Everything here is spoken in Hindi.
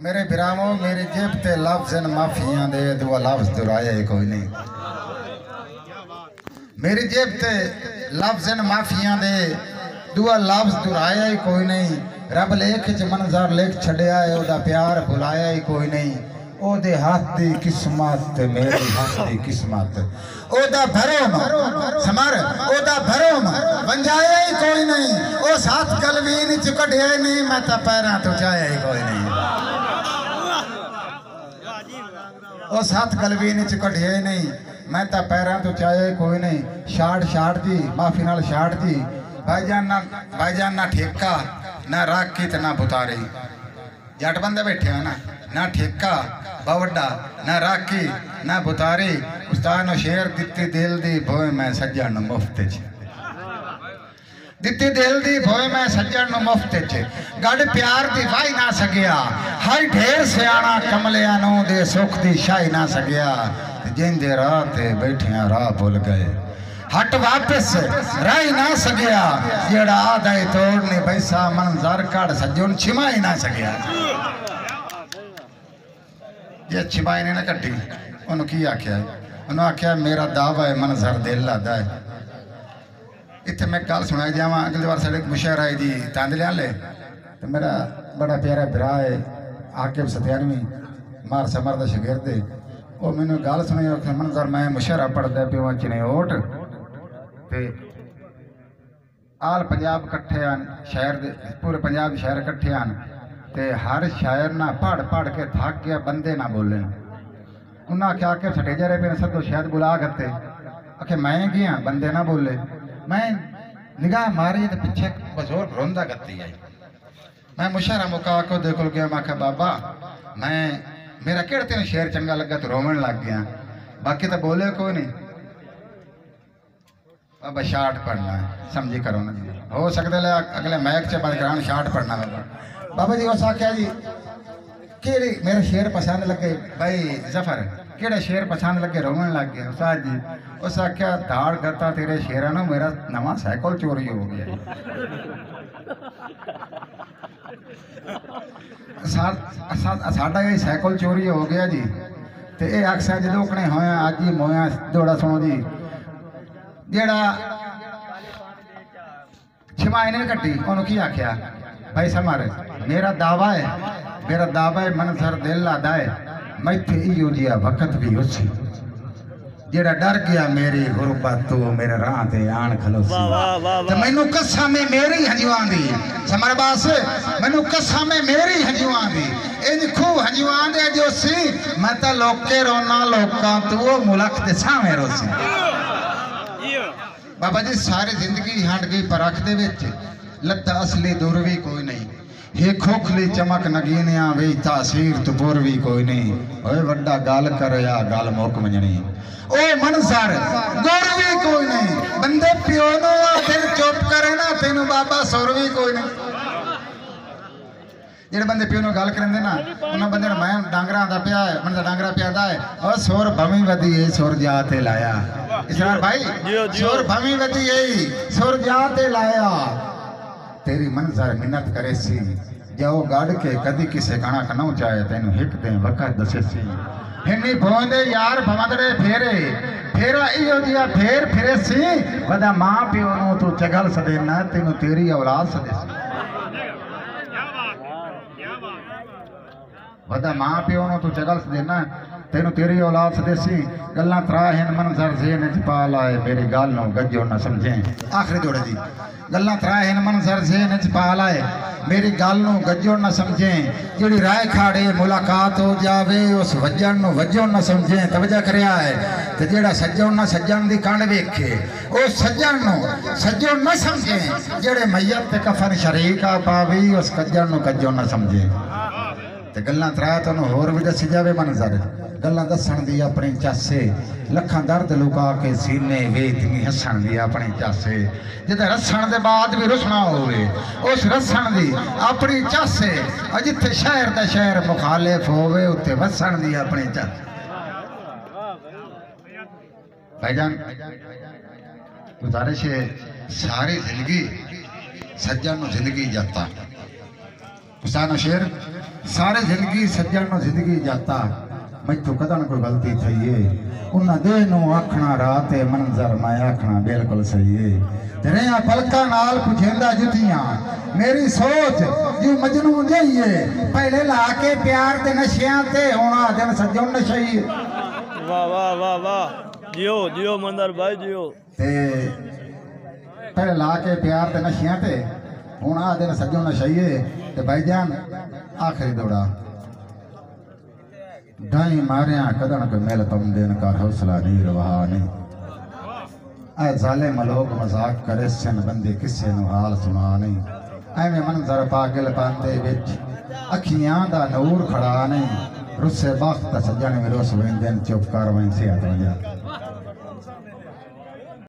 मेरे बिरामो मेरी जेब ते लफ्ज़ माफिया दे दुआ लफ्ज़ दुराया ही कोई नहीं। मेरी जेब ते लफ्ज़ माफिया दे दुआ लफ्ज़ दुराया ही कोई नहीं। रब लेख च मंजर लेख छड़िया है ओदा प्यार भुलाया ही कोई नहीं। ओदे हाथ दी किस्मत ते मेरी हाथ दी किस्मत ओदा भरोम समर ओदा भरोम वंजाया ही कोई नहीं। ओ साथ कलवीन च कढ़िया ही नहीं मैं ता पैरां तो जाया ही कोई नहीं। ओ साथ कलवीन च कढ़िया ही नहीं मैं ता पैरां तो चाया ही कोई नहीं। शाट दी माफी नाल शाट दी भाईजान ना ठेका ना राखी ते ना बुतारी। जट बंदे बैठे हैं ना ठेका बवड्डा ना राखी ना बुतारी। उस्ताद नो शेर दित्ती दिल दी भोए मैं सज्जन मुफ्त च दित्ती दिल दी भोए मैं सज्जन मुफ्त च गड़ प्यार दी वाही ना सकिया। हर ढेर सियाणा कमलिया नू दे सुख दी शाही ना सकिया। जिंदे राह ते बैठिया राह भुल गए हट वापस रही ना सकिया। जेड़ा आदाई तोड़ने पैसा मंजर कड़ सज्जन छिमा ही ना सकिया। ये छिपाई ने ना कट्टी उन्होंने की आख्या उन्होंने आख्या मेरा दावा है मंजर दिल लादा है। इतने मैं गल सुनाई जावा अगली बार साढ़े मुशहरा है जी तांदलियां ले तो मेरा बड़ा प्यारा भरा है आकिब सत्यानवी मार समर का शागिर्द है। वो मैंने गल सुनाई मंजर मैं मुशहरा पढ़ता पिओ चिनेट ते आल पंजाब कट्ठे आन शहर दे पूरे पंजाब शहर कट्ठे आन ते हर शायर ना पढ़ के थक गया बंदे ना बोले। उन्हें आख्या के सटेजा रहे पे सदो शायद बुला करते आखे मैं गया बंदे ना बोले। मैं निगाह मारी तो पीछे बजोर रोंदा करती आई। मैं मुशहरा मुका को देखो गया मैं आख्या बाबा मैं मेरा केड़े तेन शेर चंगा लगा तो रोवन लग गया बाकी तो बोले कोई नहीं। बाबा शाट पढ़ना है समझी करो ना जी हो सकते अगले मैक च बंद कराने शाट पढ़ना बाबा जी उस आख्या जी केड़े मेरे शेर पसंद लगे भाई जफर केड़े शेर पसंद लगे रोवन लग गया उस्ताद जी। उस आख्या दाड़ करता तेरे शेरा ना मेरा नवा साइकिल चोरी हो गया। साडा ये साइकिल चोरी हो गया जी तो ये अक्सर जो कने होया अज ही मोया दौड़ा सुनो जी जेड़ा छिमाई ने कट्टी उन्होंने की आख्या भाई समर मेरा दावा है मंजर दिल लादा है मैं इो जिहा वक्त भी उसी जेड़ा डर गया मेरी गुरबत तो मेरे राह ते आन खलोसी ते मैनू कसम है मेरी हंजुआं दी समर बास मैनू कसम है मेरी हंजुआं दी इन खूब हंजुआं दे जो सी मैं ता लोके रोना लोकां तू मुल्क दे सावें रोसी। बाबा जी सारी जिंदगी हट गई परख दे विच लद्दा असली दूर भी कोई नहीं। हे खोखली चमक नगीनिया वे तासीर तुपुर भी कोई नहीं। ओए वड्डा गाल कर या गाल मोक मंजनी ओ मंजर गुर भी कोई नहीं। बंदे प्यो नो दिल चुप करे ना तेनू बाबा सुर भी कोई नहीं। जेडे बंदे प्यो नो गल करेंदे ना उन्हां बंदे मैं डांगरा दा पिया है मन दा डांगरा पियादा है ओ सुर भवी वदी है सुर जाते लाया इसरार भाई सुर भवी वदी है सुर जाते लाया। तेरी मंजर मिन्नत करे सी जाओ गाड़ के कदी किसे गाना कनौ चाहे तेन हिक दे वक्त दसे सी हिन्नी भोंदे यार भवंदड़े फेरे फेरा इहो जिहा फेर फिरे सी वदा मां प्यो नु तू चगल सदे ना तेनू तेरी औलाद सदे सी वदा मां प्यो नु तू चगल सदे ना तेनू तेरी औलाद सदेसी गल्लां त्रा हिन मंजर ज़हन च पा लाए मेरी गल नो गज्जो न समझे। आखिरी जोड़े जी गल्लां त्रा हिन मंजर ज़हन च पा लाए मेरी गल नो गज्जो न समझे। जेड़ी राय खाड़े मुलाकात हो जावे उस वजन नो वजो न समझे। तवज्जो करया है ते जेड़ा सज्जन न सज्जन दी कंड वेखे ओ सज्जन नो सज्जो न समझे। जेड़े मैयत ते कफन शरीक आ पावी उस कज्जन नो कज्जो न समझे। ते गल्लां त्रा तैनूं होर भी दसी जावे मंजर गल्लां दसन दी अपनी चासे लखां दर्द लुका के सीने वेदनी हसन दी अपनी चासे जिते रसन दे बाद भी रुसना होवे उस रसन दी अपनी चासे जिथे शहर दा शहर मुखालिफ होवे उत्ते वसन दी अपनी चासे। भाईजान गुजारिश है सारी जिंदगी सज्जन जिंदगी जाता उस्ताद शेर सारे जिंदगी सज्जन नो जिंदगी जाता मैथों कदन कोई गलती थई है उन्हें देह नू आखना रात है मंजर मैं आखना बिल्कुल सही है तेरे पलका नाल पुछेंदा जुतियां मेरी सोच जी मजनू जाइए पहले लाके प्यार ते नशियां ते होना दिन सज्जन नशई वाह वाह वाह वाह जियो जियो मंदर भाई जियो ते पहले लाके प्यार ते नशियां ते होना दिन सज्जन नशई ते भाईजान आखिरी दौड़ा ढाई मारिया कदन को मेल तम दिन का हौसला नहीं रहा नहीं ऐ जालिम लोग मजाक करे सन बंदे किसे नु हाल सुना नहीं एवें मंजर पागल पांदे विच अखियां दा नूर खड़ा नहीं रुस्से बख्त सजन में रोस वेंदे चुप कर वैसे आ